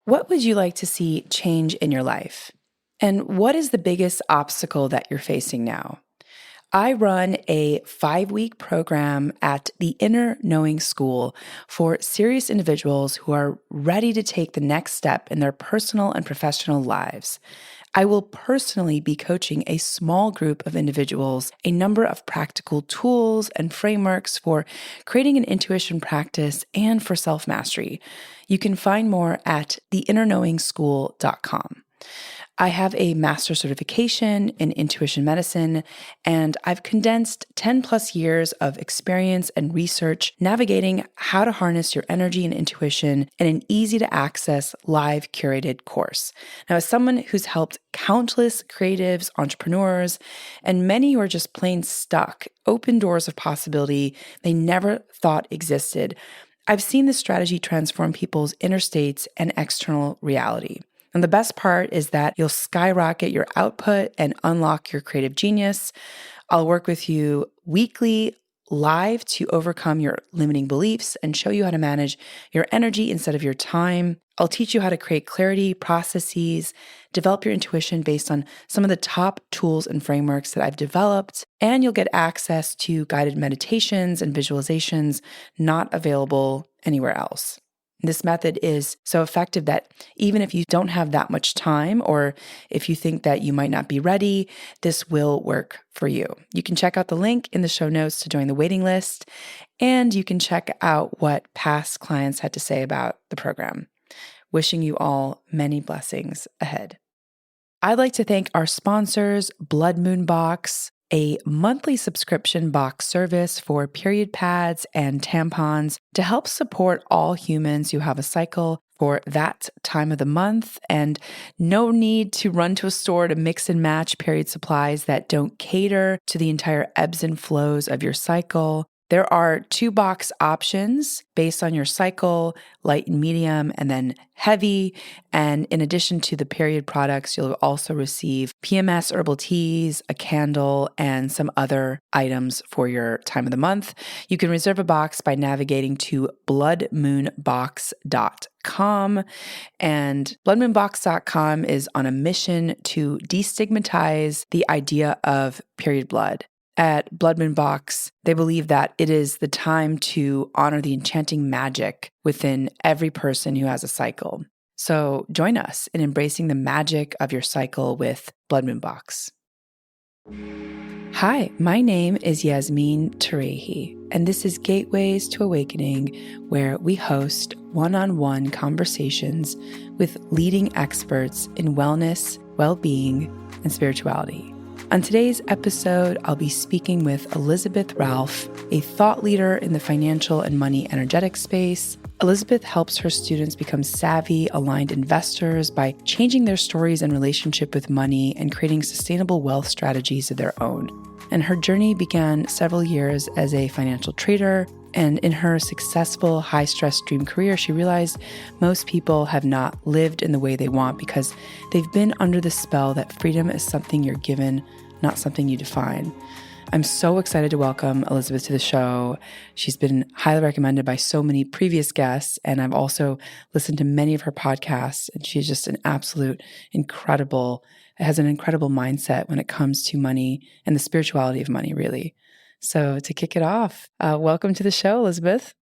What would you like to see change in your life? And what is the biggest obstacle that you're facing now? I run a 5-week program at the Inner Knowing School for serious individuals who are ready to take the next step in their personal and professional lives. I will personally be coaching a small group of individuals, a number of practical tools and frameworks for creating an intuition practice and for self mastery. You can find more at theinnerknowingschool.com. I have a master's certification in intuition medicine, and I've condensed 10 plus years of experience and research navigating how to harness your energy and intuition in an easy to access live curated course. Now, as someone who's helped countless creatives, entrepreneurs, and many who are just plain stuck, open doors of possibility they never thought existed, I've seen this strategy transform people's inner states and external reality. And the best part is that you'll skyrocket your output and unlock your creative genius. I'll work with you weekly live to overcome your limiting beliefs and show you how to manage your energy instead of your time. I'll teach you how to create clarity, processes, develop your intuition based on some of the top tools and frameworks that I've developed. And you'll get access to guided meditations and visualizations not available anywhere else. This method is so effective that even if you don't have that much time, or if you think that you might not be ready, this will work for you. You can check out the link in the show notes to join the waiting list, and you can check out what past clients had to say about the program. Wishing you all many blessings ahead. I'd like to thank our sponsors, Blood Moon Box, a monthly subscription box service for period pads and tampons to help support all humans who have a cycle for that time of the month, and no need to run to a store to mix and match period supplies that don't cater to the entire ebbs and flows of your cycle. There are 2 box options based on your cycle, light and medium, and then heavy. And in addition to the period products, you'll also receive PMS herbal teas, a candle, and some other items for your time of the month. You can reserve a box by navigating to bloodmoonbox.com. And bloodmoonbox.com is on a mission to destigmatize the idea of period blood. At Blood Moon Box, they believe that it is the time to honor the enchanting magic within every person who has a cycle. So join us in embracing the magic of your cycle with Blood Moon Box. Hi, my name is Yasmin Tarehi, and this is Gateways to Awakening, where we host one-on-one conversations with leading experts in wellness, well-being, and spirituality. On today's episode, I'll be speaking with Elizabeth Ralph, a thought leader in the financial and money energetic space. Elizabeth helps her students become savvy, aligned investors by changing their stories and relationship with money and creating sustainable wealth strategies of their own. And her journey began several years as a financial trader. And in her successful, high-stress dream career, she realized most people have not lived in the way they want because they've been under the spell that freedom is something you're given, not something you define. I'm so excited to welcome Elizabeth to the show. She's been highly recommended by so many previous guests, and I've also listened to many of her podcasts, and she's just an absolute has an incredible mindset when it comes to money and the spirituality of money, really. So to kick it off, welcome to the show, Elizabeth.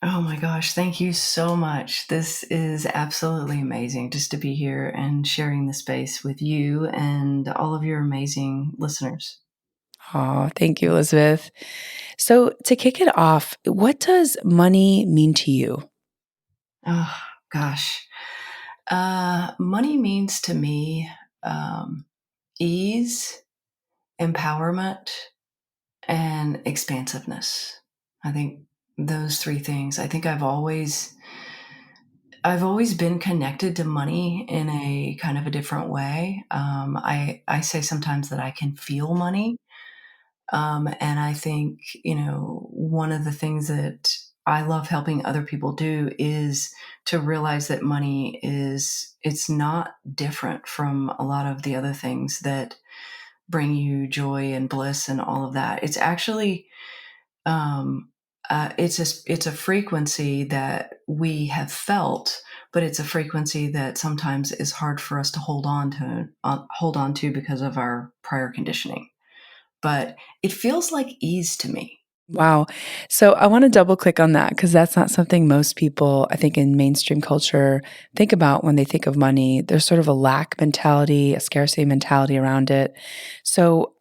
Oh my gosh, thank you so much. This is absolutely amazing just to be here and sharing the space with you and all of your amazing listeners. Oh, thank you, Elizabeth. So to kick it off, what does money mean to you? Oh gosh. Money means to me ease, empowerment, and expansiveness. I think those 3 things. I think I've always been connected to money in a kind of a different way. I say sometimes that I can feel money. And I think, one of the things that I love helping other people do is to realize that it's not different from a lot of the other things that bring you joy and bliss and all of that. It's actually, it's a frequency that we have felt, but it's a frequency that sometimes is hard for us to hold on to because of our prior conditioning. But it feels like ease to me. Wow. So I want to double click on that because that's not something most people, I think, in mainstream culture think about when they think of money. There's sort of a lack mentality, a scarcity mentality around it. So,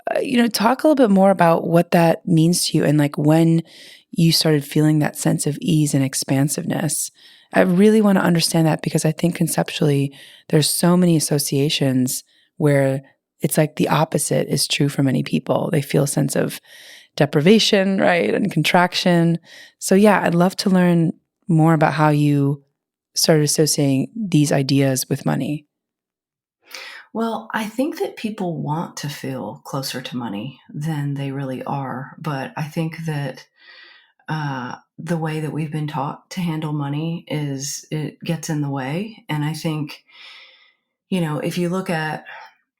talk a little bit more about what that means to you and like when you started feeling that sense of ease and expansiveness. I really want to understand that because I think conceptually there's so many associations where it's like the opposite is true for many people. They feel a sense of deprivation, right? And contraction. So, yeah, I'd love to learn more about how you started associating these ideas with money. Well, I think that people want to feel closer to money than they really are. But I think that the way that we've been taught to handle money is it gets in the way. And I think, if you look at,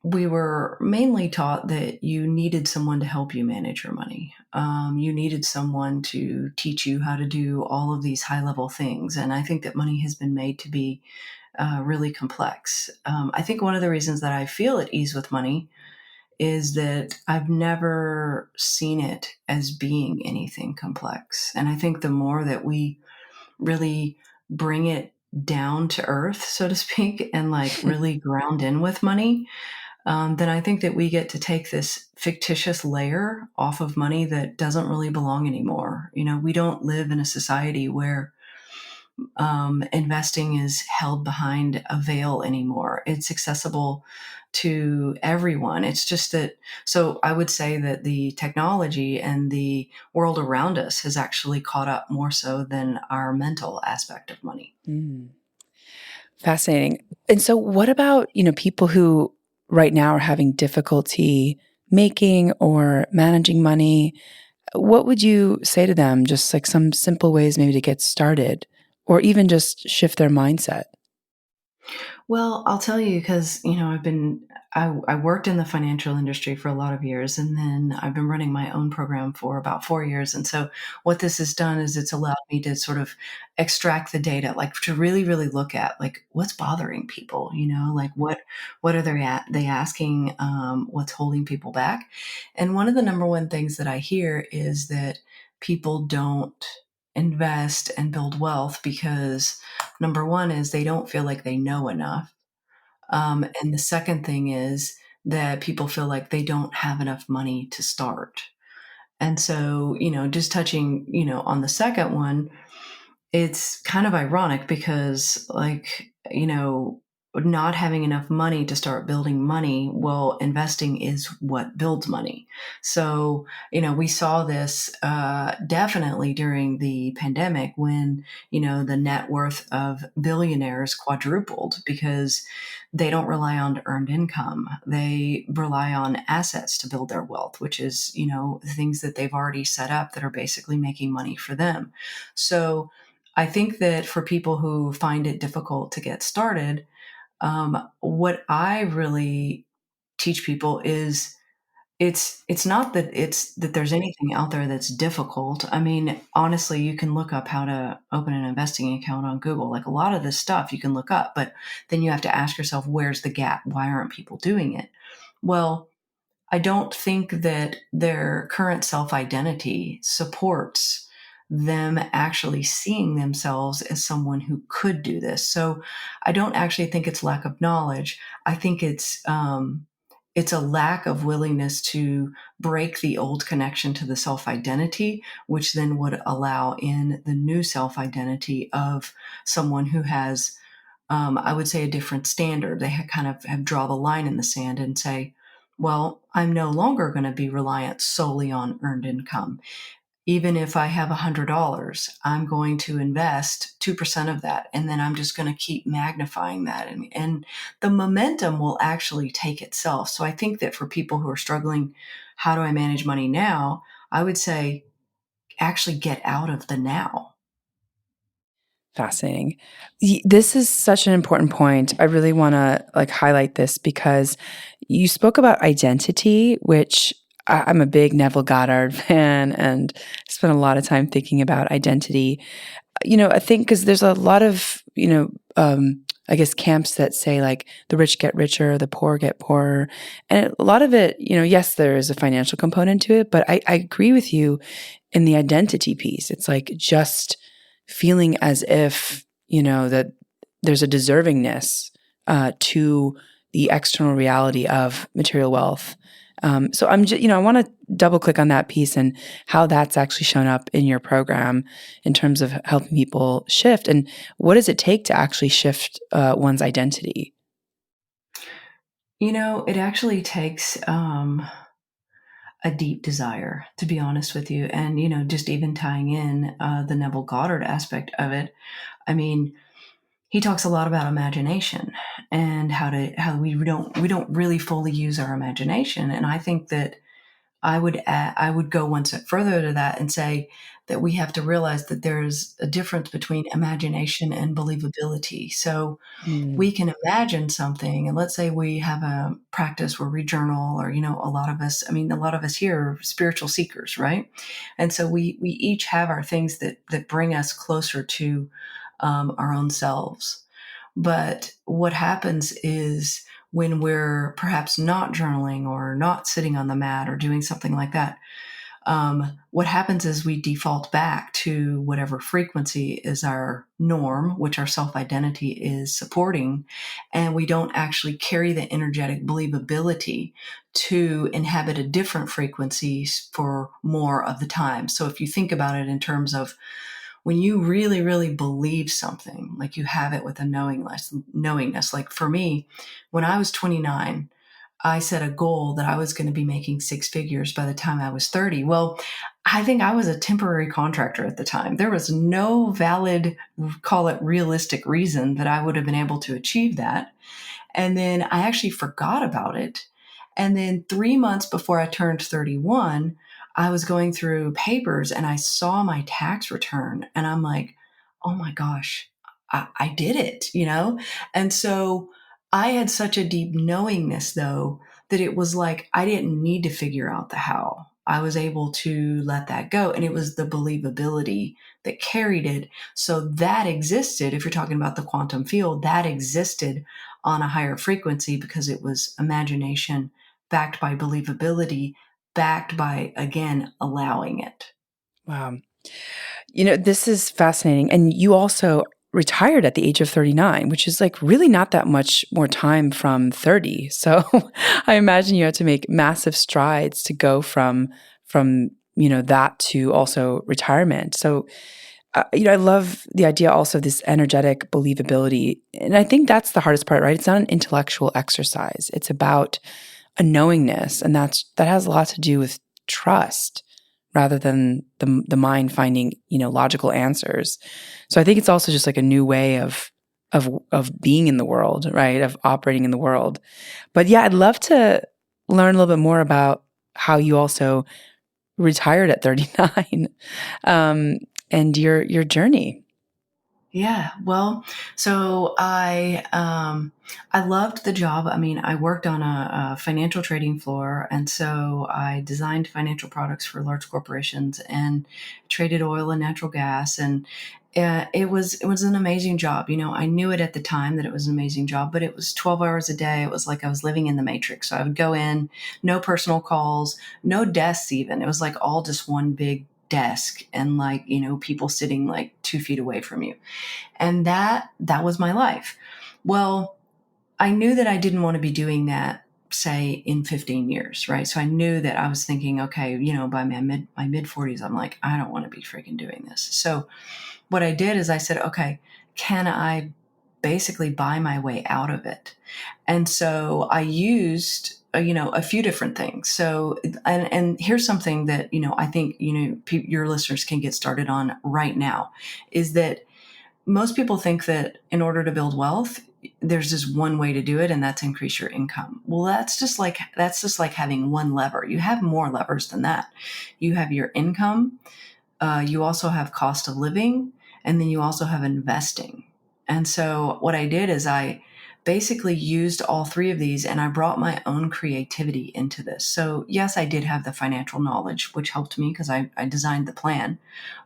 we were mainly taught that you needed someone to help you manage your money. You needed someone to teach you how to do all of these high level things. And I think that money has been made to be really complex. I think one of the reasons that I feel at ease with money is that I've never seen it as being anything complex. And I think the more that we really bring it down to earth, so to speak, and like really ground in with money, then I think that we get to take this fictitious layer off of money that doesn't really belong anymore. We don't live in a society where investing is held behind a veil anymore. It's accessible to everyone. It's just that, so I would say that the technology and the world around us has actually caught up more so than our mental aspect of money. Mm, fascinating. And so, what about, people who right now are having difficulty making or managing money? What would you say to them? Just like some simple ways maybe to get started or even just shift their mindset? Well, I'll tell you because, I worked in the financial industry for a lot of years, and then I've been running my own program for about 4 years. And so, what this has done is it's allowed me to sort of extract the data, like to really, really look at like what's bothering people, like what are they asking, what's holding people back. And one of the number one things that I hear is that people don't invest and build wealth because number one is they don't feel like they know enough. And the second thing is that people feel like they don't have enough money to start. And so, just touching, on the second one, it's kind of ironic because, like, not having enough money to start building money, well, investing is what builds money. So, we saw this definitely during the pandemic when, the net worth of billionaires quadrupled because they don't rely on earned income. They rely on assets to build their wealth, which is, things that they've already set up that are basically making money for them. So, I think that for people who find it difficult to get started, what I really teach people is it's not that it's that there's anything out there that's difficult. I mean, honestly, you can look up how to open an investing account on Google. Like a lot of this stuff you can look up, but then you have to ask yourself, where's the gap? Why aren't people doing it? Well, I don't think that their current self identity supports them actually seeing themselves as someone who could do this. So I don't actually think it's lack of knowledge. I think it's a lack of willingness to break the old connection to the self identity, which then would allow in the new self identity of someone who has, I would say, a different standard. They kind of have draw the line in the sand and say, well, I'm no longer going to be reliant solely on earned income. Even if I have $100, I'm going to invest 2% of that. And then I'm just going to keep magnifying that. And the momentum will actually take itself. So I think that for people who are struggling, how do I manage money now? I would say actually get out of the now. Fascinating. This is such an important point. I really want to like highlight this because you spoke about identity, which I'm a big Neville Goddard fan and spent a lot of time thinking about identity. I think because there's a lot of, I guess camps that say like the rich get richer, the poor get poorer. And a lot of it, yes, there is a financial component to it, but I agree with you in the identity piece. It's like just feeling as if, that there's a deservingness to the external reality of material wealth. So I'm just, I want to double click on that piece and how that's actually shown up in your program in terms of helping people shift. And what does it take to actually shift one's identity? It actually takes a deep desire, to be honest with you. And, just even tying in the Neville Goddard aspect of it. I mean, he talks a lot about imagination and how we don't really fully use our imagination. And I think that I would go one step further to that and say that we have to realize that there's a difference between imagination and believability. So Mm. we can imagine something, and let's say we have a practice where we journal, or a lot of us here are spiritual seekers, right? And so we each have our things that bring us closer to our own selves. But what happens is when we're perhaps not journaling or not sitting on the mat or doing something like that, what happens is we default back to whatever frequency is our norm, which our self identity is supporting. And we don't actually carry the energetic believability to inhabit a different frequency for more of the time. So if you think about it in terms of when you really, really believe something, like you have it with a knowingness. Like for me, when I was 29, I set a goal that I was going to be making six figures by the time I was 30. Well, I think I was a temporary contractor at the time. There was no valid, call it realistic reason that I would have been able to achieve that. And then I actually forgot about it. And then 3 months before I turned 31, I was going through papers and I saw my tax return. And I'm like, oh my gosh, I did it. And so I had such a deep knowingness, though, that it was like I didn't need to figure out the how. I was able to let that go. And it was the believability that carried it. So that existed. If you're talking about the quantum field, that existed on a higher frequency because it was imagination backed by believability, backed by, again, allowing it. Wow. This is fascinating. And you also retired at the age of 39, which is like really not that much more time from 30. So I imagine you had to make massive strides to go from that to also retirement. So I love the idea also of this energetic believability. And I think that's the hardest part, right? It's not an intellectual exercise. It's about a knowingness, and that has a lot to do with trust rather than the mind finding, logical answers. So I think it's also just like a new way of being in the world, right? Of operating in the world. But yeah, I'd love to learn a little bit more about how you also retired at 39, um, and your journey. Yeah, well, so I loved the job. I mean, I worked on a financial trading floor, and so I designed financial products for large corporations and traded oil and natural gas, and it was an amazing job. I knew it at the time that it was an amazing job, but it was 12 hours a day. It was like I was living in the matrix. So I would go in, no personal calls, no desks even. It was like all just one big desk and like people sitting like 2 feet away from you, and that was my life. Well, I knew that I didn't want to be doing that, say, in 15 years, right? So I knew that I was thinking, okay, by my mid 40s, I'm like, I don't want to be freaking doing this. So what I did is I said, okay, can I basically buy my way out of it? And so I used a few different things. So and here's something that I think your listeners can get started on right now, is that most people think that in order to build wealth, there's just one way to do it, and that's increase your income. Well, that's just like having one lever. You have more levers than that. You have your income, you also have cost of living, and then you also have investing. And so what I did is I basically used all three of these, and I brought my own creativity into this. So yes, I did have the financial knowledge, which helped me because I designed the plan,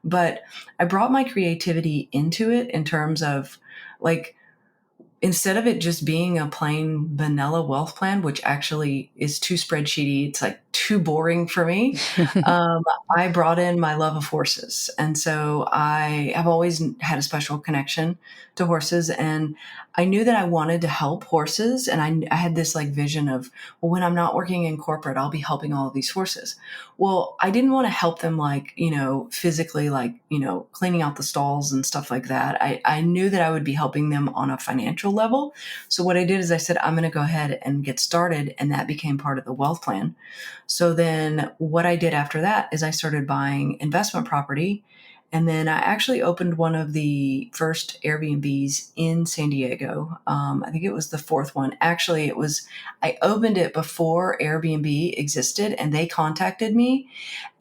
but I brought my creativity into it in terms of like, instead of it just being a plain vanilla wealth plan, which actually is too spreadsheety, it's like too boring for me. Um, I brought in my love of horses. And so I have always had a special connection to horses. And I knew that I wanted to help horses. And I had this like vision of, well, when I'm not working in corporate, I'll be helping all of these horses. Well, I didn't want to help them like, physically, like, cleaning out the stalls and stuff like that. I knew that I would be helping them on a financial level. So what I did is I said, I'm going to go ahead and get started. And that became part of the wealth plan. So then what I did after that is I started buying investment property. And then I actually opened one of the first Airbnbs in San Diego. I think it was the fourth one. Actually, I opened it before Airbnb existed, and they contacted me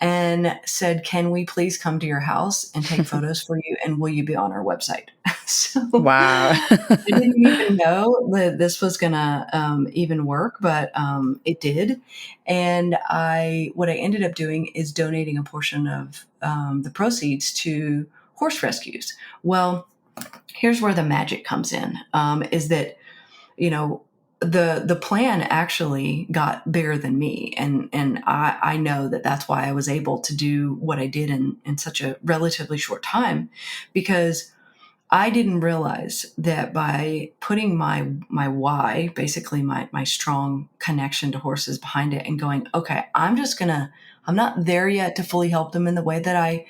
and said, "Can we please come to your house and take photos for you? And will you be on our website?" So Wow. I didn't even know that this was gonna even work, but it did. And what I ended up doing is donating a portion of the proceeds to horse rescues. Well, here's where the magic comes in: is that you know the plan actually got bigger than me, and I know that that's why I was able to do what I did in such a relatively short time, because I didn't realize that by putting my why, basically my strong connection to horses behind it, and going, okay, I'm not there yet to fully help them in the way that I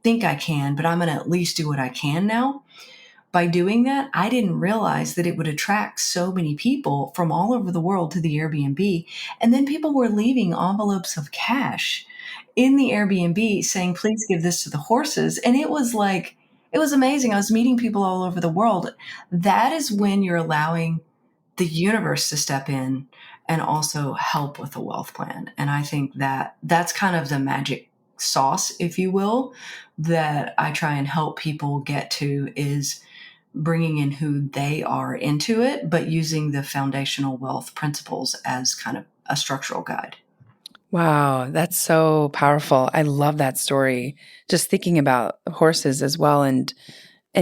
think I can, but I'm gonna at least do what I can now. By doing that, I didn't realize that it would attract so many people from all over the world to the Airbnb. And then people were leaving envelopes of cash in the Airbnb saying, please give this to the horses. And it was amazing. I was meeting people all over the world. That is when you're allowing the universe to step in and also help with the wealth plan. And I think that that's kind of the magic sauce, if you will, that I try and help people get to, is bringing in who they are into it, but using the foundational wealth principles as kind of a structural guide. Wow, that's so powerful. I love that story. Just thinking about horses as well, and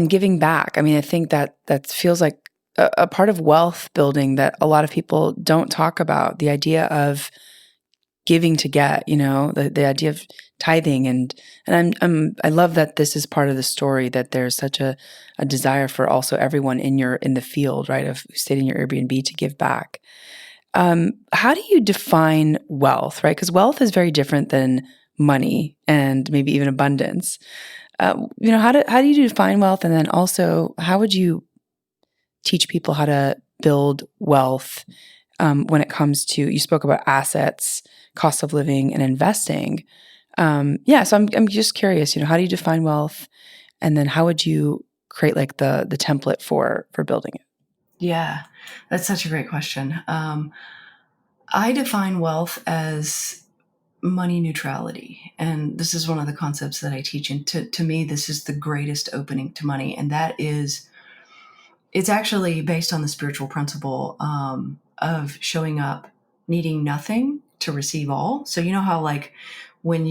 giving back. I mean, I think that feels like a part of wealth building that a lot of people don't talk about. The idea of giving to get, the idea of tithing, and I love that this is part of the story, that there's such a desire for also everyone in the field, right, of staying in your Airbnb to give back. How do you define wealth, right? Because wealth is very different than money and maybe even abundance. How do you define wealth, and then also how would you teach people how to build wealth when it comes to, you spoke about assets, cost of living, and investing. So I'm just curious, how do you define wealth, and then how would you create like the template for building it? Yeah, that's such a great question. I define wealth as money neutrality. And this is one of the concepts that I teach. And to me, this is the greatest opening to money. And that is, it's actually based on the spiritual principle of showing up needing nothing to receive all. So you know how, like, when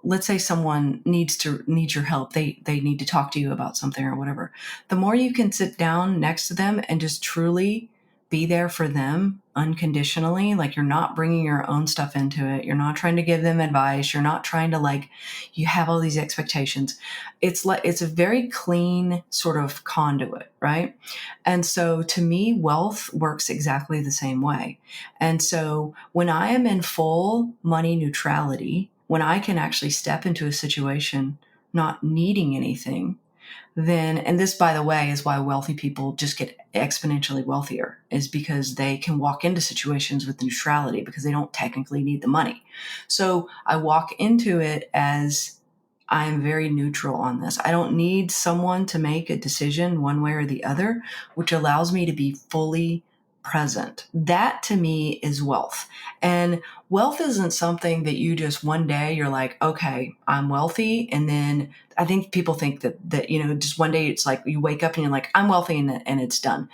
let's say someone needs your help, they need to talk to you about something or whatever. The more you can sit down next to them and just truly be there for them unconditionally, like you're not bringing your own stuff into it, you're not trying to give them advice, you're not trying to, like, you have all these expectations. It's a very clean sort of conduit, right? And so to me, wealth works exactly the same way. And so when I am in full money neutrality, when I can actually step into a situation not needing anything, then, and this, by the way, is why wealthy people just get exponentially wealthier, is because they can walk into situations with neutrality because they don't technically need the money. So I walk into it as, I'm very neutral on this. I don't need someone to make a decision one way or the other, which allows me to be fully present. That to me is wealth. And wealth isn't something that you just one day you're like, okay, I'm wealthy. And then I think people think that, just one day it's like you wake up and you're like, I'm wealthy and it's done.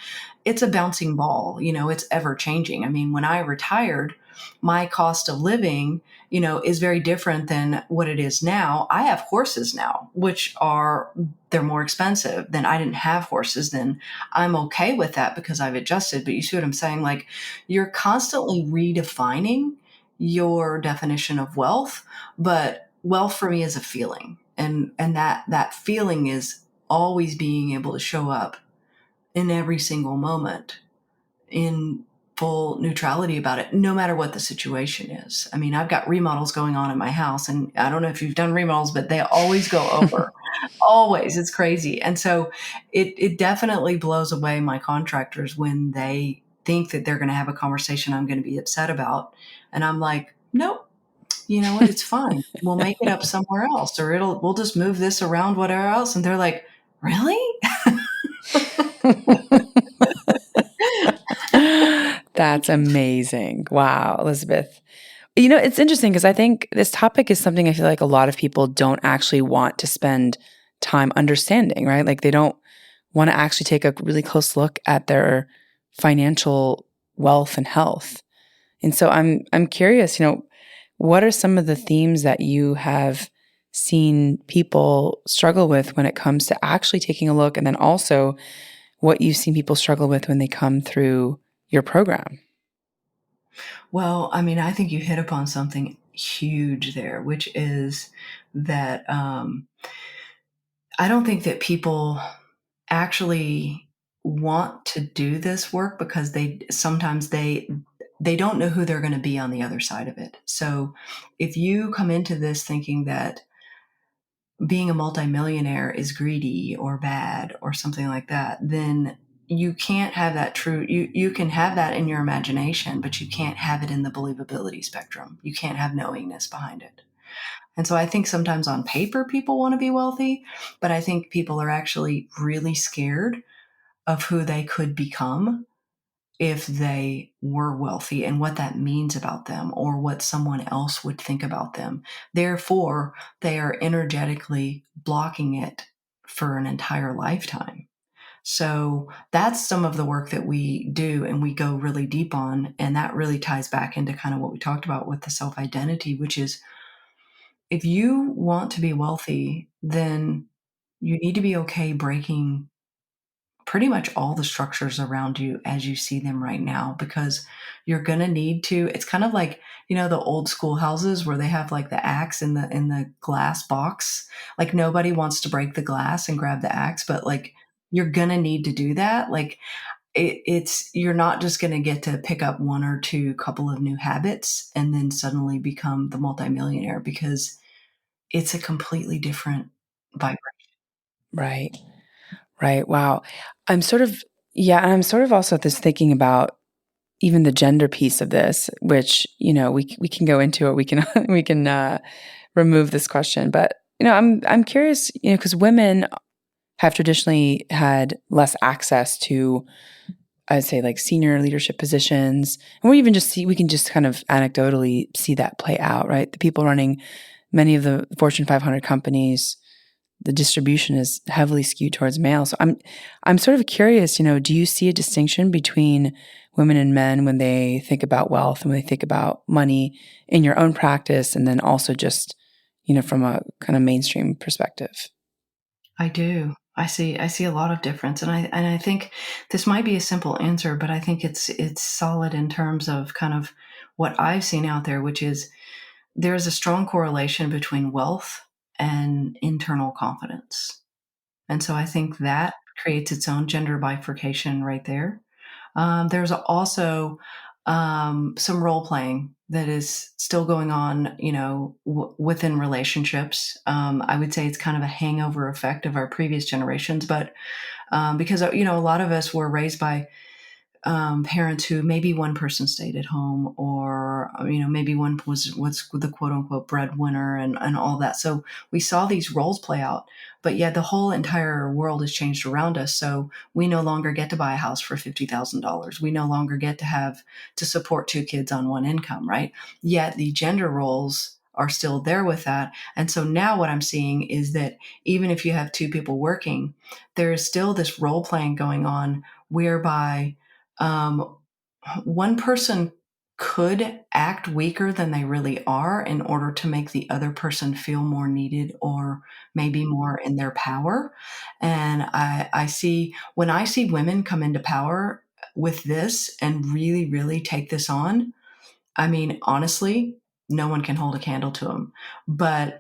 It's a bouncing ball, it's ever changing. I mean, when I retired, my cost of living, is very different than what it is now. I have horses now, they're more expensive. Than I didn't have horses then. I'm okay with that because I've adjusted. But you see what I'm saying? Like, you're constantly redefining your definition of wealth, but wealth for me is a feeling. And that feeling is always being able to show up in every single moment in full neutrality about it, no matter what the situation is. I mean, I've got remodels going on in my house, and I don't know if you've done remodels, but they always go over. Always. It's crazy. And so it definitely blows away my contractors when they think that they're going to have a conversation I'm going to be upset about. And I'm like, nope, you know what? It's fine. We'll make it up somewhere else, or we'll just move this around, whatever else. And they're like, really? That's amazing. Wow, Elizabeth. It's interesting because I think this topic is something I feel like a lot of people don't actually want to spend time understanding, right? Like they don't want to actually take a really close look at their financial wealth and health. And so I'm curious, what are some of the themes that you have seen people struggle with when it comes to actually taking a look, and then also what you've seen people struggle with when they come through your program? Well, I mean, I think you hit upon something huge there, which is that I don't think that people actually want to do this work because they don't know who they're going to be on the other side of it. So if you come into this thinking that being a multimillionaire is greedy or bad or something like that, then you can't have that true. You can have that in your imagination, but you can't have it in the believability spectrum. You can't have knowingness behind it. And so I think sometimes on paper people want to be wealthy, but I think people are actually really scared of who they could become if they were wealthy and what that means about them or what someone else would think about them. Therefore, they are energetically blocking it for an entire lifetime. So that's some of the work that we do and we go really deep on. And that really ties back into kind of what we talked about with the self identity, which is if you want to be wealthy, then you need to be okay breaking pretty much all the structures around you as you see them right now because you're going to need to. It's kind of like, the old school houses where they have like the axe in the glass box. Like nobody wants to break the glass and grab the axe, but like you're going to need to do that. Like you're not just going to get to pick up one or two couple of new habits and then suddenly become the multimillionaire because it's a completely different vibration. Right. Right. Wow. I'm sort of, yeah, and I'm sort of also this thinking about even the gender piece of this, which, we can go into it. We can, we can remove this question, but, I'm curious, because women have traditionally had less access to, I'd say, like senior leadership positions. And we can just kind of anecdotally see that play out, right? The people running many of the Fortune 500 companies, the distribution is heavily skewed towards male. So I'm sort of curious, do you see a distinction between women and men when they think about wealth and when they think about money in your own practice, and then also just, from a kind of mainstream perspective? I do. I see a lot of difference, and I think this might be a simple answer, but I think it's solid in terms of kind of what I've seen out there, which is there's a strong correlation between wealth and internal confidence. And so I think that creates its own gender bifurcation right there. There's also some role playing that is still going on, within relationships. I would say it's kind of a hangover effect of our previous generations, but because a lot of us were raised by parents who maybe one person stayed at home, or maybe one was the quote unquote breadwinner, and all that. So we saw these roles play out, but yet the whole entire world has changed around us. So we no longer get to buy a house for $50,000. We no longer get to have to support two kids on one income, right? Yet the gender roles are still there with that. And so now what I'm seeing is that even if you have two people working, there is still this role playing going on whereby um, one person could act weaker than they really are in order to make the other person feel more needed or maybe more in their power. And I see when I see women come into power with this and really, really take this on, I mean, honestly, no one can hold a candle to them. But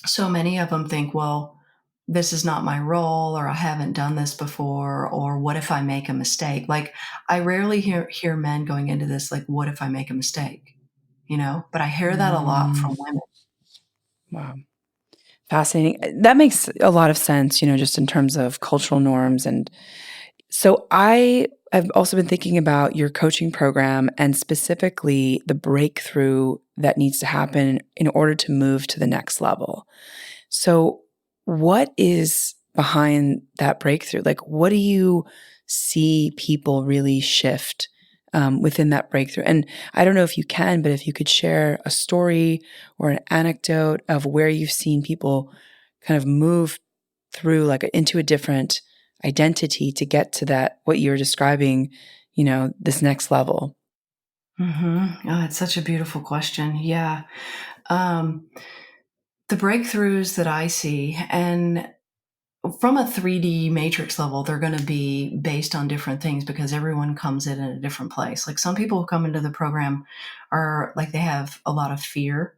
so many of them think, well, this is not my role, or I haven't done this before, or what if I make a mistake? Like, I rarely hear men going into this, like, what if I make a mistake? But I hear that a lot Mm, from women. wow. Fascinating. That makes a lot of sense, just in terms of cultural norms. And so I have also been thinking about your coaching program and specifically the breakthrough that needs to happen in order to move to the next level. So, what is behind that breakthrough? Like, what do you see people really shift within that breakthrough? And I don't know if you can, but if you could share a story or an anecdote of where you've seen people kind of move through, like, into a different identity to get to that, what you're describing, this next level. Oh, it's such a beautiful question. Yeah. Um, the breakthroughs that I see, and from a 3D matrix level, they're going to be based on different things because everyone comes in at a different place. Like, some people who come into the program are like, they have a lot of fear.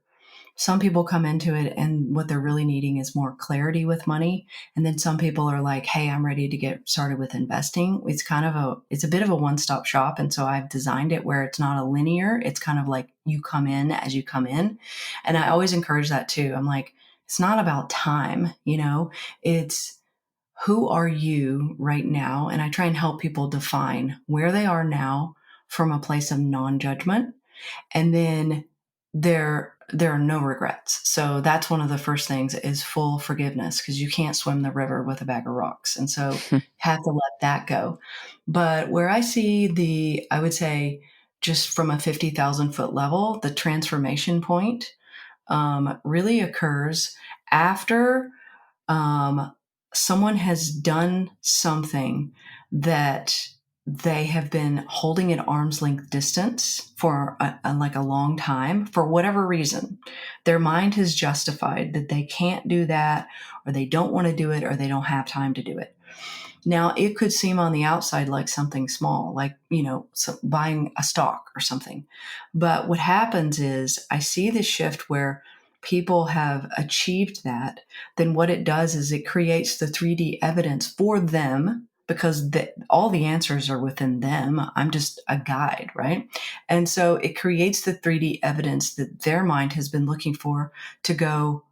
Some people come into it and what they're really needing is more clarity with money. And then some people are like, hey, I'm ready to get started with investing. It's a bit of a one-stop shop. And so I've designed it where it's not a linear, it's kind of like you come in as you come in. And I always encourage that too. I'm like, it's not about time, it's who are you right now? And I try and help people define where they are now from a place of non-judgment. And then there are no regrets. So that's one of the first things is full forgiveness, because you can't swim the river with a bag of rocks. And so have to let that go. But where I see I would say, just from a 50,000-foot level, the transformation point really occurs after um, someone has done something that they have been holding at arm's length distance for like a long time for whatever reason. Their mind has justified that they can't do that, or they don't want to do it, or they don't have time to do it. Now, it could seem on the outside like something small, like, buying a stock or something. But what happens is I see this shift where people have achieved that. Then what it does is it creates the 3D evidence for them, because all the answers are within them. I'm just a guide, right? And so it creates the 3D evidence that their mind has been looking for, to go,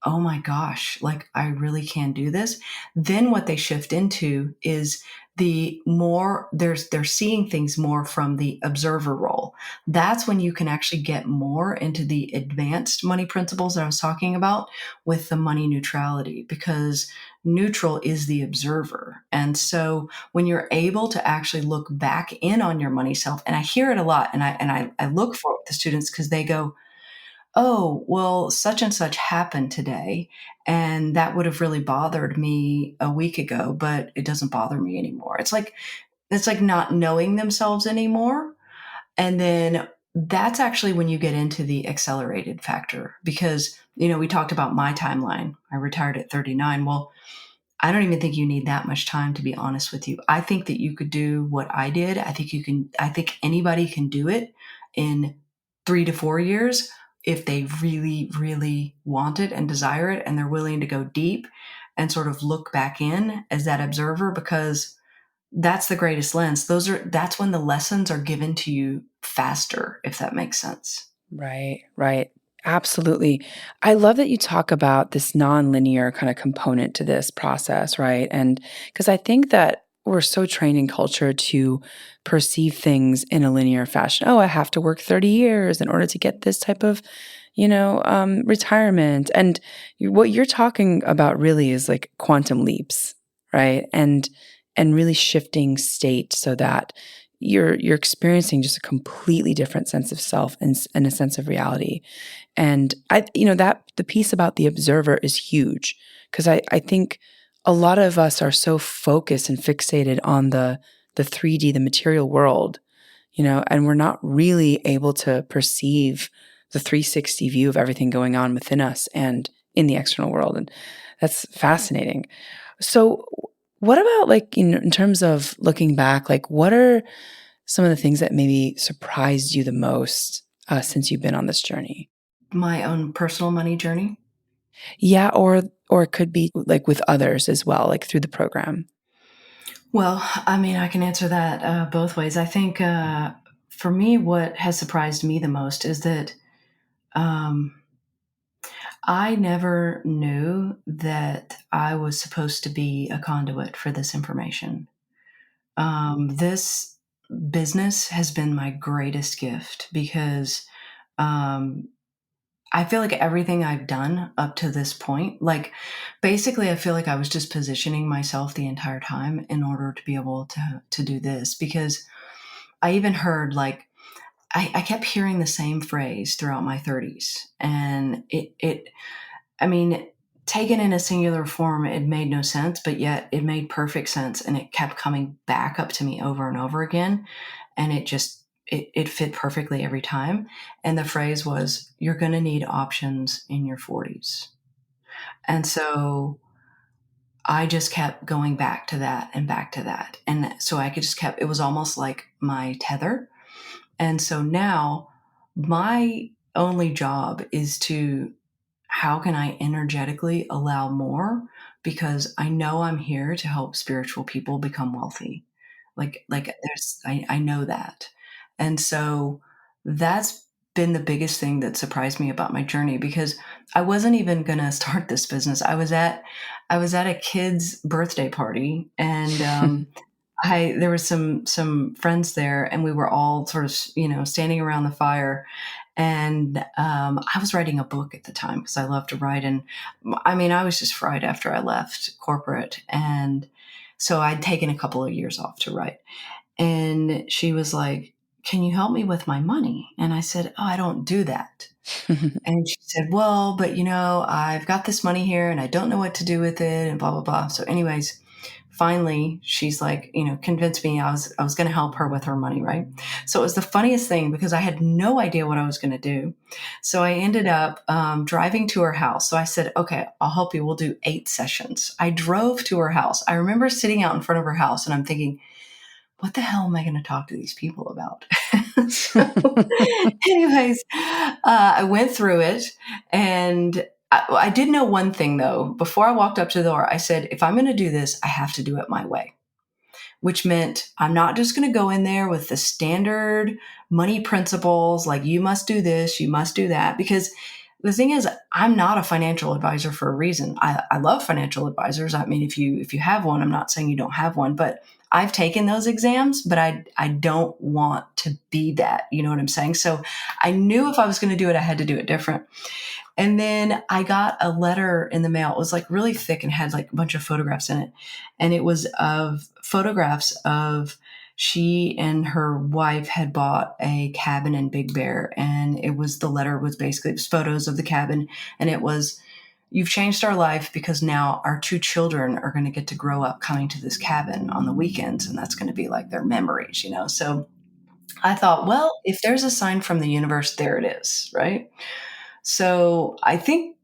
oh my gosh, like, I really can do this. Then what they shift into is they're seeing things more from the observer role. That's when you can actually get more into the advanced money principles that I was talking about with the money neutrality, because neutral is the observer. And so when you're able to actually look back in on your money self, and I hear it a lot, and I look for it with the students, because they go, oh, well, such and such happened today, and that would have really bothered me a week ago, but it doesn't bother me anymore. It's like not knowing themselves anymore. And then that's actually when you get into the accelerated factor, because, we talked about my timeline. I retired at 39. Well, I don't even think you need that much time, to be honest with you. I think that you could do what I did. I think anybody can do it in 3 to 4 years if they really, really want it and desire it, and they're willing to go deep and sort of look back in as that observer, because that's the greatest lens. That's when the lessons are given to you faster, if that makes sense. Right, right. Absolutely. I love that you talk about this nonlinear kind of component to this process, right? And because I think that we're so trained in culture to perceive things in a linear fashion. Oh, I have to work 30 years in order to get this type of, retirement. And what you're talking about really is like quantum leaps, right? And really shifting state so that you're experiencing just a completely different sense of self and a sense of reality. And that the piece about the observer is huge because I think a lot of us are so focused and fixated on the 3D, the material world, and we're not really able to perceive the 360 view of everything going on within us and in the external world. And that's fascinating. So what about like in terms of looking back, like what are some of the things that maybe surprised you the most since you've been on this journey? My own personal money journey. Yeah, or it could be like with others as well, like through the program. Well, I mean, I can answer that both ways. I think for me, what has surprised me the most is that um, I never knew that I was supposed to be a conduit for this information. This business has been my greatest gift because um, I feel like everything I've done up to this point, like basically, I feel like I was just positioning myself the entire time in order to be able to do this. Because I even heard like I kept hearing the same phrase throughout my 30s, and it I mean, taken in a singular form, it made no sense, but yet it made perfect sense, and it kept coming back up to me over and over again, and it fit perfectly every time. And the phrase was, "You're going to need options in your 40s." And so I just kept going back to that and back to that, and so I could just kept. It was almost like my tether. And so now my only job is to how can I energetically allow more? Because I know I'm here to help spiritual people become wealthy. Like I know that. And so that's been the biggest thing that surprised me about my journey because I wasn't even gonna start this business. I was at a kid's birthday party and I there was some friends there, and we were all sort of standing around the fire, and I was writing a book at the time because I love to write, and I mean I was just fried after I left corporate, and so I'd taken a couple of years off to write, and she was like, "Can you help me with my money?" And I said, "Oh, I don't do that." And she said, "Well, but I've got this money here and I don't know what to do with it and blah blah blah." So anyways, finally she's like, convinced me I was going to help her with her money, right? So it was the funniest thing because I had no idea what I was going to do. So I ended up driving to her house. So I said, "Okay, I'll help you. We'll do 8 sessions." I drove to her house. I remember sitting out in front of her house and I'm thinking, what the hell am I going to talk to these people about? So, anyways, I went through it, and I did know one thing though. Before I walked up to the door, I said, if I'm going to do this, I have to do it my way, which meant I'm not just going to go in there with the standard money principles like you must do this, you must do that. Because the thing is, I'm not a financial advisor for a reason. I love financial advisors. I mean, if you have one, I'm not saying you don't have one, but I've taken those exams, but I don't want to be that. You know what I'm saying? So I knew if I was going to do it, I had to do it different. And then I got a letter in the mail. It was like really thick and had like a bunch of photographs in it. And it was of photographs of she and her wife had bought a cabin in Big Bear. And the letter was basically, it was photos of the cabin. And it was, "You've changed our life because now our 2 children are going to get to grow up coming to this cabin on the weekends. And that's going to be like their memories." So I thought, well, if there's a sign from the universe, there it is. Right. So I think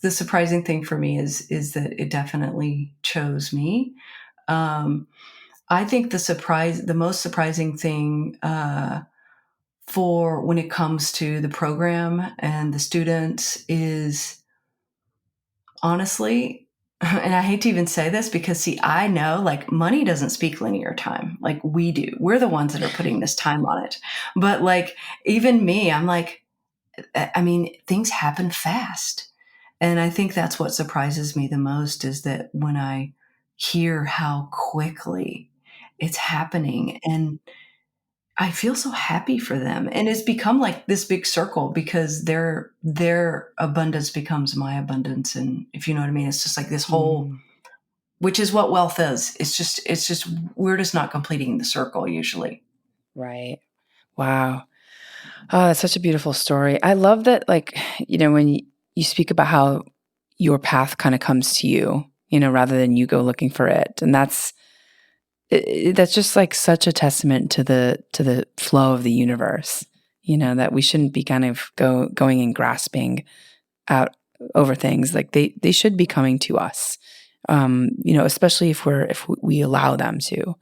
the surprising thing for me is that it definitely chose me. Um, I think the most surprising thing for when it comes to the program and the students is honestly, and I hate to even say this because see, I know like money doesn't speak linear time like we do. We're the ones that are putting this time on it. But like even me, I'm like, I mean, things happen fast. And I think that's what surprises me the most is that when I hear how quickly it's happening, and I feel so happy for them, and it's become like this big circle because their abundance becomes my abundance, and if you know what I mean, it's just like this whole, Mm, which is what wealth is. It's just we're just not completing the circle usually. right. Wow. Oh, that's such a beautiful story. I love that, like, when you speak about how your path kind of comes to you, rather than you go looking for it. And that's just like such a testament to the flow of the universe, that we shouldn't be kind of going and grasping out over things. Like they should be coming to us. Especially if we allow them to.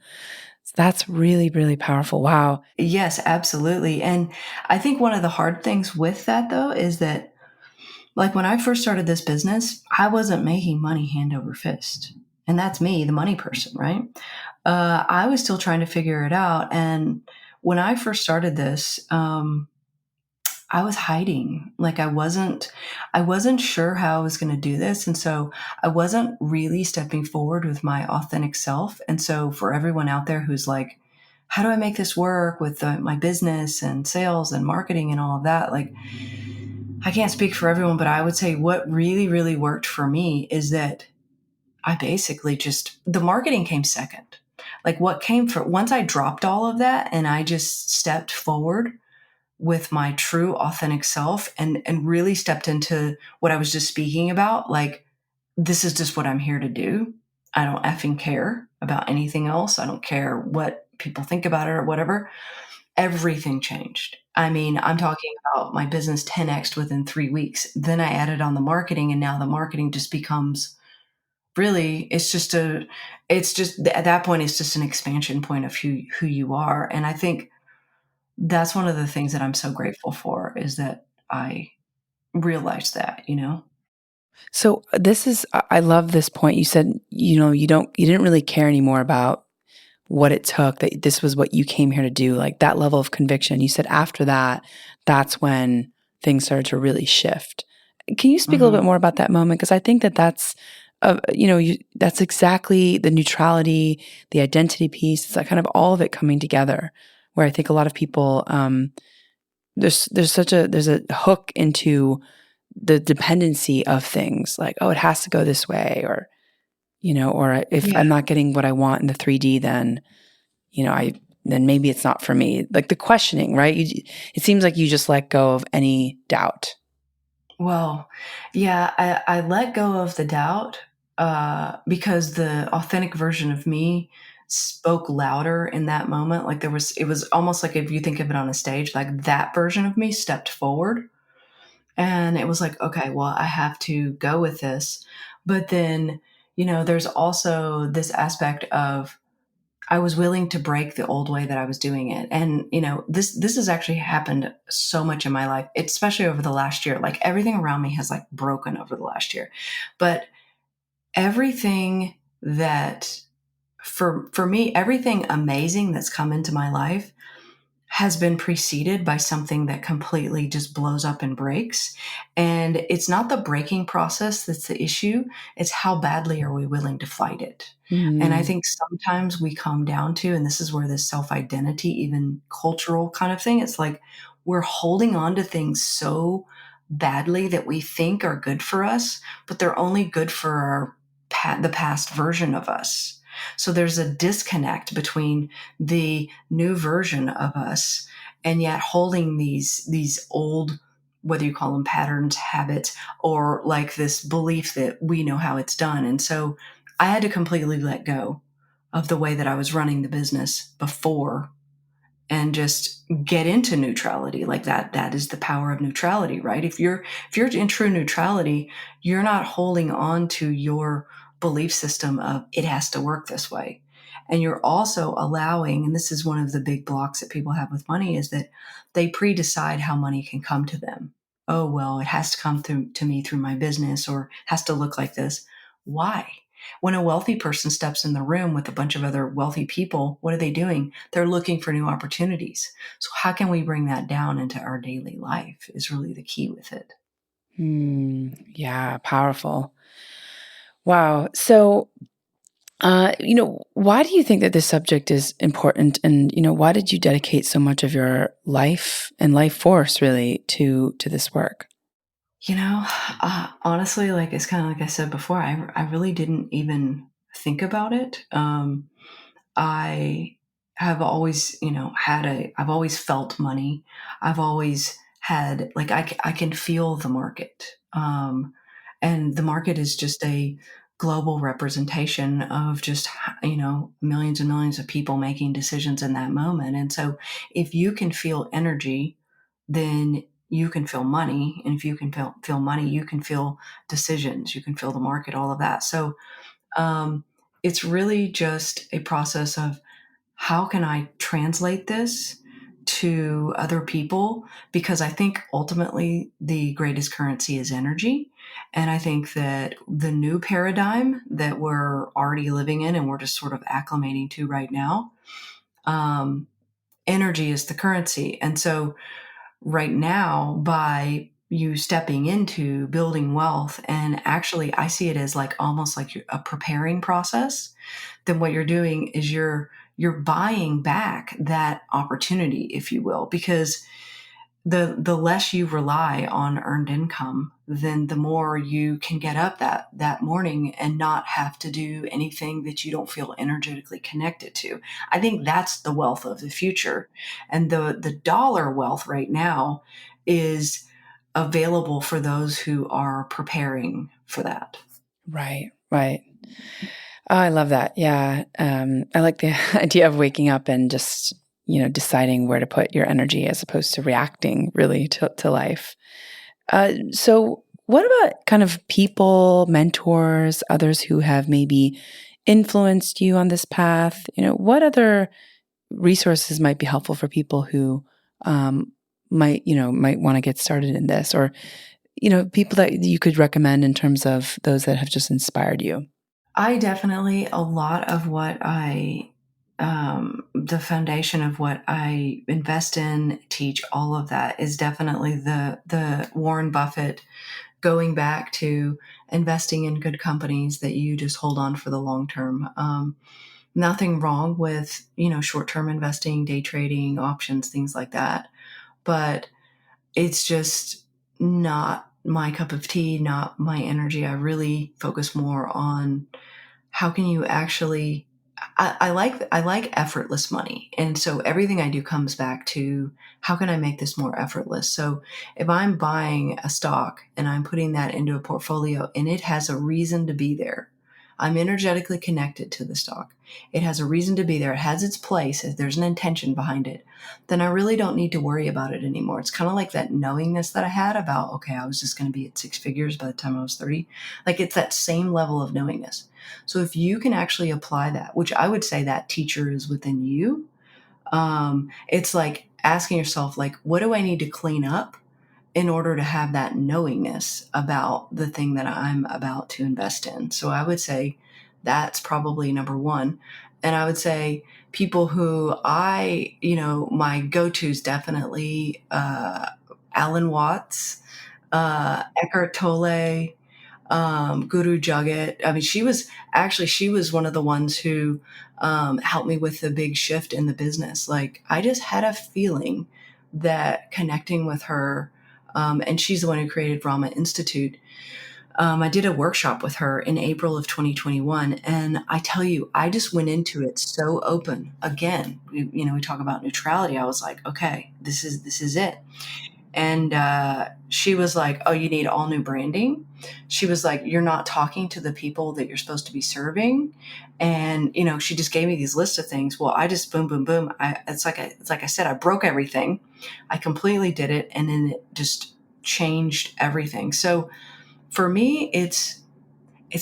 So that's really, really powerful. Wow. Yes, absolutely. And I think one of the hard things with that though is that, like, when I first started this business, I wasn't making money hand over fist. And that's me, the money person, right? I was still trying to figure it out. And when I first started this, I was hiding. Like, I wasn't sure how I was going to do this. And so I wasn't really stepping forward with my authentic self. And so for everyone out there who's like, how do I make this work with my business and sales and marketing and all of that? Like, I can't speak for everyone, but I would say what really, really worked for me is that I basically just, the marketing came second. Like, what came for, once I dropped all of that and I just stepped forward with my true authentic self and really stepped into what I was just speaking about, like, this is just what I'm here to do. I don't effing care about anything else. I don't care what people think about it or whatever. Everything changed. I mean, I'm talking about my business 10x within 3 weeks. Then I added on the marketing, and now the marketing just becomes, really, it's just at that point, it's just an expansion point of who you are. And I think that's one of the things that I'm so grateful for, is that I realized that. So this is, I love this point. You said, you didn't really care anymore about what it took, that this was what you came here to do, like that level of conviction. You said after that, that's when things started to really shift. Can you speak a little Mhm. bit more about that moment? Because I think that that's exactly the neutrality, the identity piece. It's like kind of all of it coming together. Where I think a lot of people, there's a hook into the dependency of things, like, oh, it has to go this way, or if Yeah. I'm not getting what I want in the 3D, then I then maybe it's not for me. Like the questioning, right? It seems like you just let go of any doubt. Well, yeah, I let go of the doubt, because the authentic version of me spoke louder in that moment. Like, it was almost like, if you think of it on a stage, like that version of me stepped forward, and it was like, okay, well, I have to go with this. But then, there's also this aspect of, I was willing to break the old way that I was doing it. And, this has actually happened so much in my life, especially over the last year. Like, everything around me has, like, broken over the last year. But everything that, for me, everything amazing that's come into my life has been preceded by something that completely just blows up and breaks. And it's not the breaking process that's the issue, it's how badly are we willing to fight it. And I Mm, think sometimes we come down to, and this is where this self identity, even cultural kind of thing, it's like we're holding on to things so badly that we think are good for us, but they're only good for the past version of us. So there's a disconnect between the new version of us, and yet holding these old, whether you call them patterns, habits, or like this belief that we know how it's done. And so I had to completely let go of the way that I was running the business before, and just get into neutrality. Like, that is the power of neutrality, right? If you're in true neutrality, you're not holding on to your belief system of it has to work this way. And you're also allowing, and this is one of the big blocks that people have with money, is that they pre-decide how money can come to them. Oh, well, it has to come through to me through my business, or has to look like this. Why? When a wealthy person steps in the room with a bunch of other wealthy people, what are they doing? They're looking for new opportunities. So, how can we bring that down into our daily life is really the key with it. yeah, powerful. Wow. So Why do you think that this subject is important? And, why did you dedicate so much of your life and life force really to this work? You know, honestly, like it's kind of like I said before, I really didn't even think about it. I have always, I've always felt money. I've always had, like, I can feel the market. And the market is just a global representation of just, millions and millions of people making decisions in that moment. And so if you can feel energy, then you can feel money. And if you can feel money, you can feel decisions, you can feel the market, all of that. So um, it's really just a process of how can I translate this to other people? Because I think ultimately the greatest currency is energy. And I think that the new paradigm that we're already living in and we're just sort of acclimating to right now, um, energy is the currency. And so right now, by you stepping into building wealth, and actually I see it as like almost like a preparing process, then what you're doing is you're buying back that opportunity, if you will, because the less you rely on earned income, then the more you can get up that morning and not have to do anything that you don't feel energetically connected to. I think that's the wealth of the future. And the dollar wealth right now is available for those who are preparing for that. Right, right. Oh, I love that. Yeah. I like the idea of waking up and just, deciding where to put your energy as opposed to reacting really to life. So, what about kind of people, mentors, others who have maybe influenced you on this path? What other resources might be helpful for people who might want to get started in this, or people that you could recommend in terms of those that have just inspired you? I definitely, a lot of what the foundation of what I invest in, teach, all of that is definitely the Warren Buffett, going back to investing in good companies that you just hold on for the long term. Nothing wrong with, short term investing, day trading, options, things like that. But it's just not my cup of tea, not my energy. I really focus more on how can you actually, I like effortless money. And so everything I do comes back to how can I make this more effortless? So if I'm buying a stock and I'm putting that into a portfolio and it has a reason to be there, I'm energetically connected to the stock. It has a reason to be there. It has its place. If there's an intention behind it, then I really don't need to worry about it anymore. It's kind of like that knowingness that I had about, okay, I was just going to be at six figures by the time I was 30. Like it's that same level of knowingness. So if you can actually apply that, which I would say that teacher is within you, it's like asking yourself, like, what do I need to clean up in order to have that knowingness about the thing that I'm about to invest in? So I would say that's probably number one. And I would say people who my go-tos definitely Alan Watts, Eckhart Tolle, Guru Jagat. I mean, she was one of the ones who helped me with the big shift in the business. Like, I just had a feeling that connecting with her, and she's the one who created Brahma Institute. I did a workshop with her in April of 2021, and I tell you, I just went into it so open. Again, we talk about neutrality. I was like, okay, this is it. And she was like, oh, you need all new branding. She was like, you're not talking to the people that you're supposed to be serving. And, she just gave me these lists of things. Well, I just boom, boom, boom. It's like I said, I broke everything. I completely did it. And then it just changed everything. So for me, it's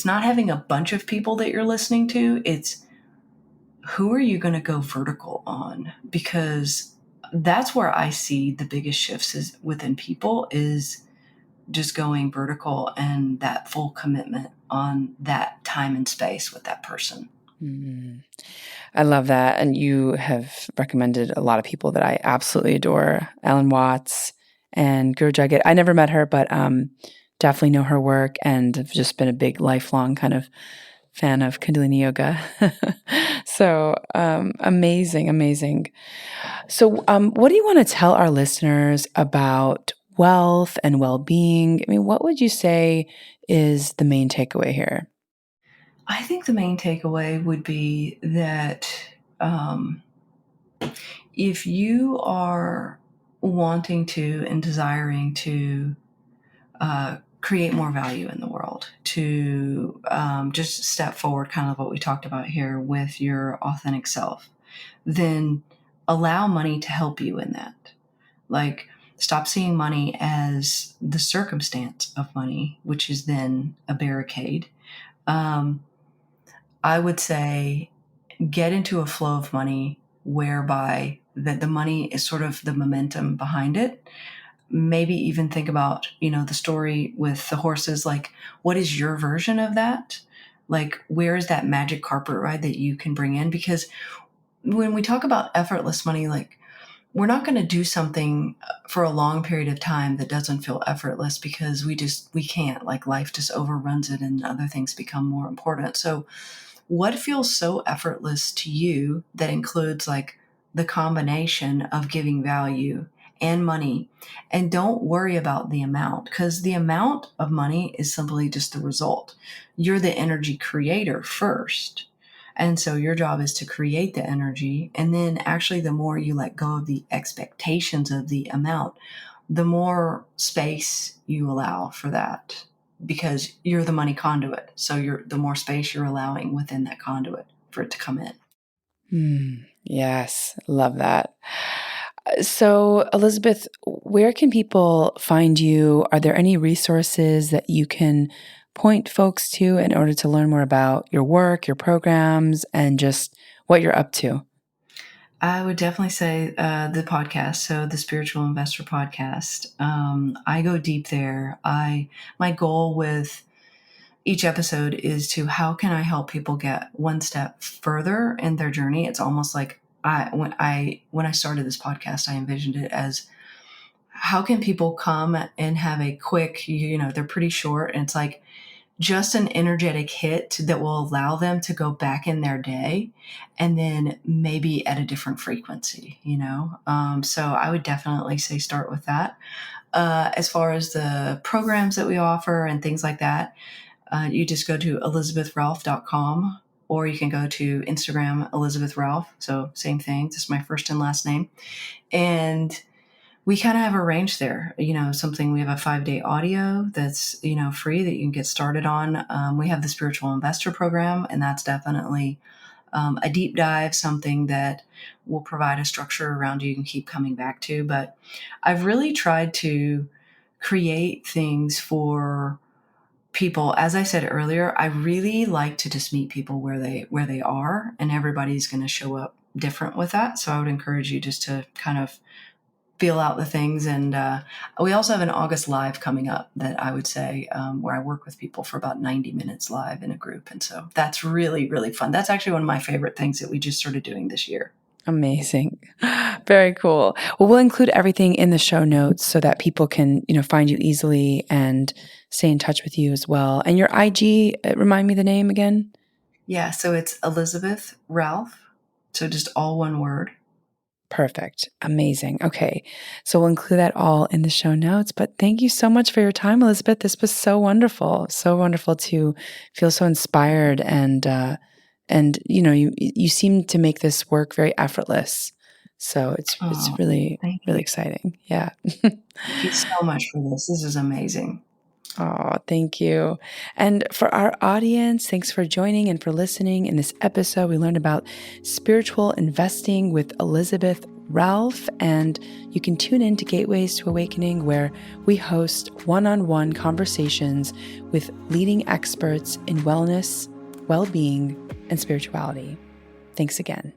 not having a bunch of people that you're listening to. It's who are you going to go vertical on? Because that's where I see the biggest shifts is within people is just going vertical and that full commitment on that time and space with that person. Mhm. I love that. And you have recommended a lot of people that I absolutely adore. Alan Watts and Guru Jagat. I never met her, but definitely know her work and have just been a big lifelong kind of fan of Kundalini Yoga. So amazing, amazing. So what do you want to tell our listeners about wealth and well-being? I mean, what would you say is the main takeaway here? I think the main takeaway would be that if you are wanting to and desiring to create more value in the world, to just step forward, kind of what we talked about here with your authentic self, then allow money to help you in that. Like, stop seeing money as the circumstance of money, which is then a barricade. I would say get into a flow of money whereby that the money is sort of the momentum behind it. Maybe even think about, the story with the horses, like, what is your version of that? Like, where is that magic carpet ride that you can bring in? Because when we talk about effortless money, like, we're not going to do something for a long period of time that doesn't feel effortless, because we can't, like, life just overruns it and other things become more important. So what feels so effortless to you that includes, like, the combination of giving value and money? And don't worry about the amount, because the amount of money is simply just the result. You're the energy creator first. And so your job is to create the energy. And then actually, the more you let go of the expectations of the amount, the more space you allow for that, because you're the money conduit. So the more space you're allowing within that conduit for it to come in. Yes, love that. So, Elizabeth, where can people find you? Are there any resources that you can point folks to in order to learn more about your work, your programs, and just what you're up to? I would definitely say the podcast, so the Spiritual Investor Podcast. I go deep there. My goal with each episode is to, how can I help people get one step further in their journey? It's almost like when I started this podcast, I envisioned it as, how can people come and have a quick, they're pretty short, and it's like just an energetic hit that will allow them to go back in their day, and then maybe at a different frequency. So I would definitely say start with that. As far as the programs that we offer and things like that, you just go to elizabethralph.com, or you can go to Instagram, Elizabeth Ralph. So same thing, just my first and last name. And we kind of have a range there, something. We have a 5-day audio that's, free, that you can get started on. We have the Spiritual Investor Program, and that's definitely a deep dive, something that will provide a structure around you can keep coming back to. But I've really tried to create things for people. As I said earlier, I really like to just meet people where they are, and everybody's going to show up different with that. So I would encourage you just to kind of feel out the things. And we also have an August live coming up that I would say, where I work with people for about 90 minutes live in a group. And so that's really, really fun. That's actually one of my favorite things that we just started doing this year. Amazing. Very cool. Well, we'll include everything in the show notes so that people can, find you easily and stay in touch with you as well. And your IG, remind me the name again. Yeah. So it's Elizabeth Ralph. So just all one word. Perfect. Amazing. Okay. So we'll include that all in the show notes. But thank you so much for your time, Elizabeth. This was so wonderful. So wonderful to feel so inspired, and you seem to make this work very effortless. So it's really, really exciting. Yeah. Thank you so much for this. This is amazing. Oh, thank you. And for our audience, thanks for joining and for listening. In this episode, we learned about spiritual investing with Elizabeth Ralph, and you can tune in to Gateways to Awakening, where we host one-on-one conversations with leading experts in wellness, well-being, and spirituality. Thanks again.